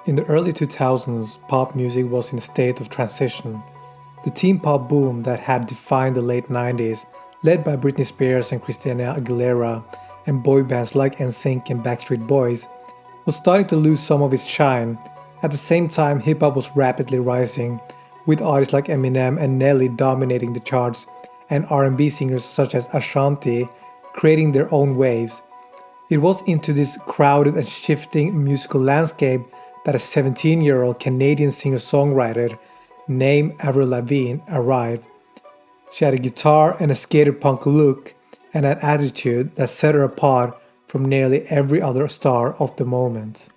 In the early 2000s, pop music was in a state of transition. The teen pop boom that had defined the late 90s, led by Britney Spears and Christina Aguilera, and boy bands like NSYNC and Backstreet Boys, was starting to lose some of its shine. At the same time, hip hop was rapidly rising, with artists like Eminem and Nelly dominating the charts, and R&B singers such as Ashanti creating their own waves. It was into this crowded and shifting musical landscape that a 17-year-old Canadian singer-songwriter named Avril Lavigne arrived. She had a guitar and a skater punk look and an attitude that set her apart from nearly every other star of the moment.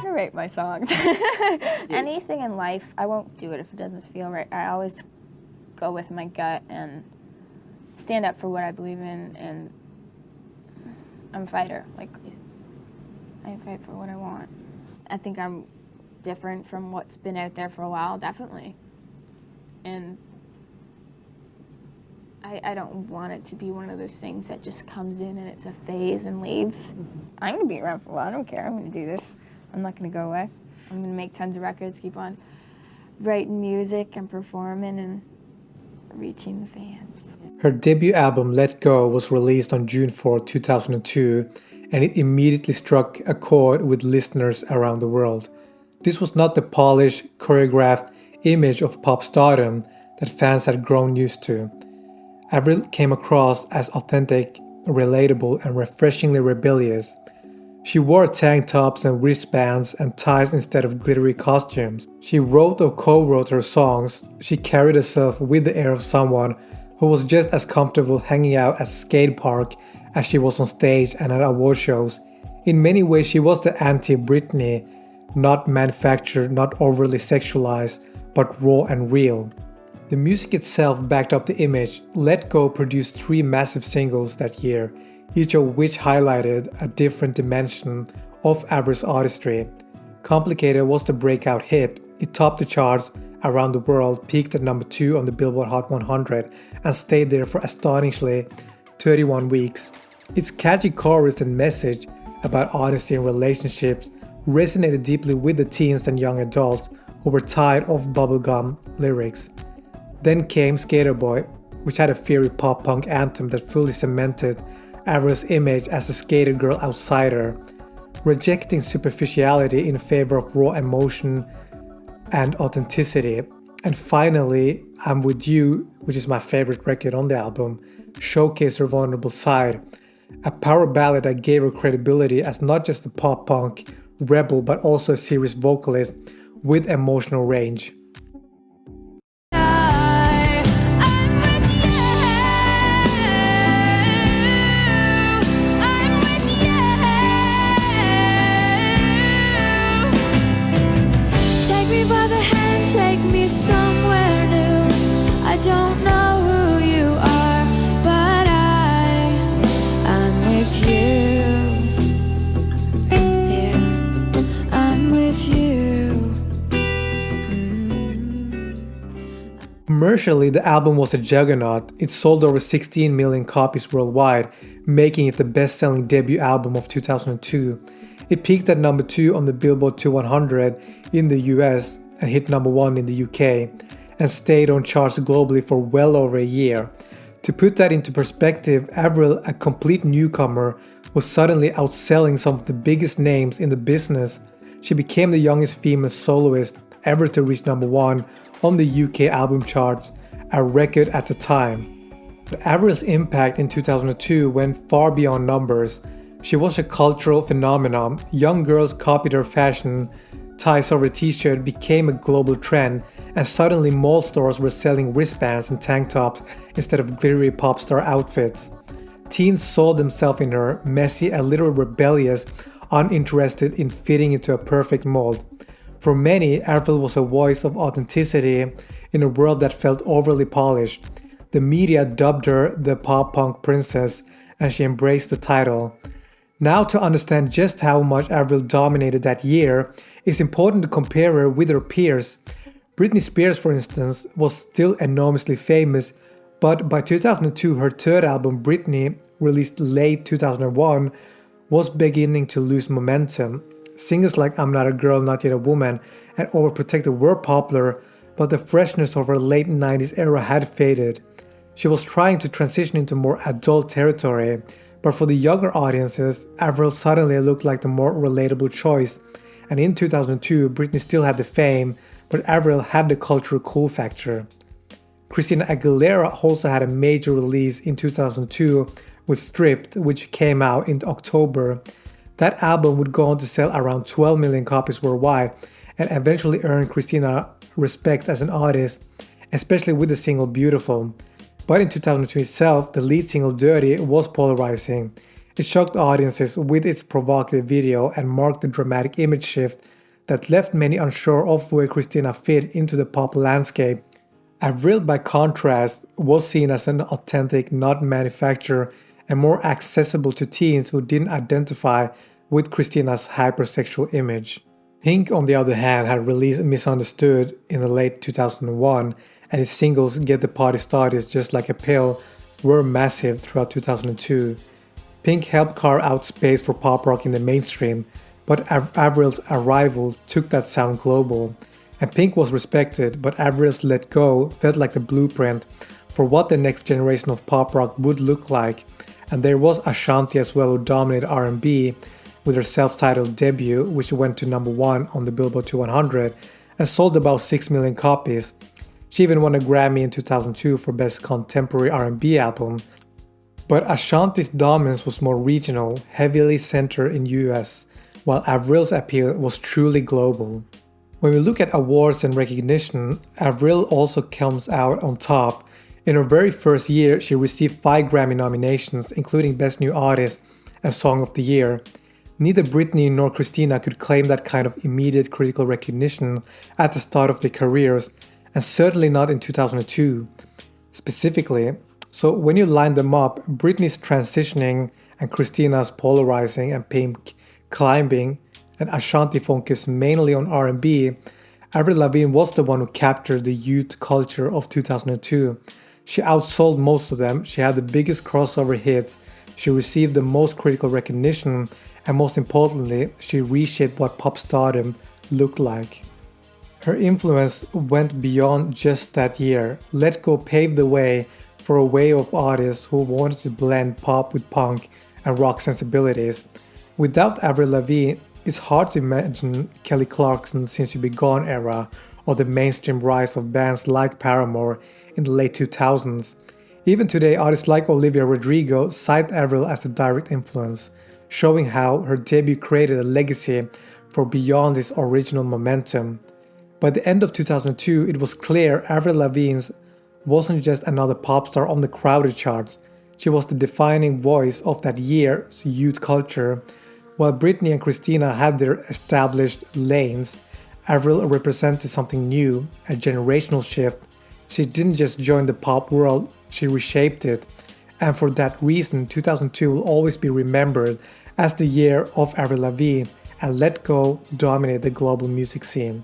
Write my songs. Anything in life, I won't do it if it doesn't feel right. I always go with my gut and stand up for what I believe in, and I'm a fighter. Like, I fight for what I want. I think I'm different from what's been out there for a while, definitely. And I don't want it to be one of those things that just comes in and it's a phase and leaves. I'm gonna be around for a while, I don't care, I'm gonna do this. I'm not going to go away. I'm going to make tons of records, keep on writing music and performing and reaching the fans. Her debut album, Let Go, was released on June 4, 2002, and it immediately struck a chord with listeners around the world. This was not the polished, choreographed image of pop stardom that fans had grown used to. Avril came across as authentic, relatable, and refreshingly rebellious. She wore tank tops and wristbands and ties instead of glittery costumes. She wrote or co-wrote her songs. She carried herself with the air of someone who was just as comfortable hanging out at a skate park as she was on stage and at award shows. In many ways, she was the anti-Britney, not manufactured, not overly sexualized, but raw and real. The music itself backed up the image. Let Go produced 3 massive singles that year, each of which highlighted a different dimension of Avril's artistry. Complicated was the breakout hit. It topped the charts around the world, peaked at number 2 on the Billboard Hot 100, and stayed there for astonishingly 31 weeks. Its catchy chorus and message about honesty in relationships resonated deeply with the teens and young adults who were tired of bubblegum lyrics. Then came Skater Boy, which had a fiery pop-punk anthem that fully cemented Avril's image as a skater girl outsider, rejecting superficiality in favor of raw emotion and authenticity. And finally, I'm With You, which is my favorite record on the album, showcased her vulnerable side, a power ballad that gave her credibility as not just a pop-punk rebel but also a serious vocalist with emotional range. Commercially, the album was a juggernaut. It sold over 16 million copies worldwide, making it the best-selling debut album of 2002. It peaked at number 2 on the Billboard 200 in the US and hit number 1 in the UK, and stayed on charts globally for well over a year. To put that into perspective, Avril, a complete newcomer, was suddenly outselling some of the biggest names in the business. She became the youngest female soloist ever to reach number 1 on the UK album charts, a record at the time. But Avril's impact in 2002 went far beyond numbers. She was a cultural phenomenon. Young girls copied her fashion, ties over a t-shirt became a global trend, and suddenly mall stores were selling wristbands and tank tops instead of glittery pop star outfits. Teens saw themselves in her, messy, a little rebellious, uninterested in fitting into a perfect mold. For many, Avril was a voice of authenticity in a world that felt overly polished. The media dubbed her the pop punk princess, and she embraced the title. Now, to understand just how much Avril dominated that year, it's important to compare her with her peers. Britney Spears, for instance, was still enormously famous, but by 2002, her third album, Britney, released late 2001, was beginning to lose momentum. Singles like I'm Not a Girl, Not Yet a Woman and Overprotected were popular, but the freshness of her late 90s era had faded. She was trying to transition into more adult territory, but for the younger audiences, Avril suddenly looked like the more relatable choice. And in 2002, Britney still had the fame, but Avril had the cultural cool factor. Christina Aguilera also had a major release in 2002 with Stripped, which came out in October. That album would go on to sell around 12 million copies worldwide and eventually earn Christina respect as an artist, especially with the single Beautiful. But in 2002 itself, the lead single Dirty was polarizing. It shocked audiences with its provocative video and marked a dramatic image shift that left many unsure of where Christina fit into the pop landscape. Avril, by contrast, was seen as an authentic, not manufactured, and more accessible to teens who didn't identify with Christina's hypersexual image. Pink, on the other hand, had released Misunderstood in the late 2001, and its singles Get the Party Started, Just Like a Pill were massive throughout 2002. Pink helped carve out space for pop rock in the mainstream, but Avril's arrival took that sound global. And Pink was respected, but Avril's Let Go felt like the blueprint for what the next generation of pop rock would look like. And there was Ashanti as well, who dominated R&B with her self-titled debut, which went to number 1 on the Billboard 200 and sold about 6 million copies. She even won a Grammy in 2002 for Best Contemporary R&B Album. But Ashanti's dominance was more regional, heavily centered in US, while Avril's appeal was truly global. When we look at awards and recognition, Avril also comes out on top. In her very first year, she received 5 Grammy nominations, including Best New Artist and Song of the Year. Neither Britney nor Christina could claim that kind of immediate critical recognition at the start of their careers, and certainly not in 2002. Specifically, so when you line them up, Britney's transitioning and Christina's polarizing and Pink climbing, and Ashanti focused mainly on R&B, Avril Lavigne was the one who captured the youth culture of 2002. She outsold most of them, she had the biggest crossover hits, she received the most critical recognition, and most importantly, she reshaped what pop stardom looked like. Her influence went beyond just that year. Let Go paved the way for a wave of artists who wanted to blend pop with punk and rock sensibilities. Without Avril Lavigne, it's hard to imagine Kelly Clarkson's Since You Be Gone era or the mainstream rise of bands like Paramore in the late 2000s. Even today, artists like Olivia Rodrigo cite Avril as a direct influence, showing how her debut created a legacy for beyond its original momentum. By the end of 2002, it was clear Avril Lavigne wasn't just another pop star on the crowded charts, she was the defining voice of that year's youth culture. While Britney and Christina had their established lanes, Avril represented something new, a generational shift. She didn't just join the pop world, she reshaped it. And for that reason, 2002 will always be remembered as the year of Avril Lavigne, and Let Go dominated the global music scene.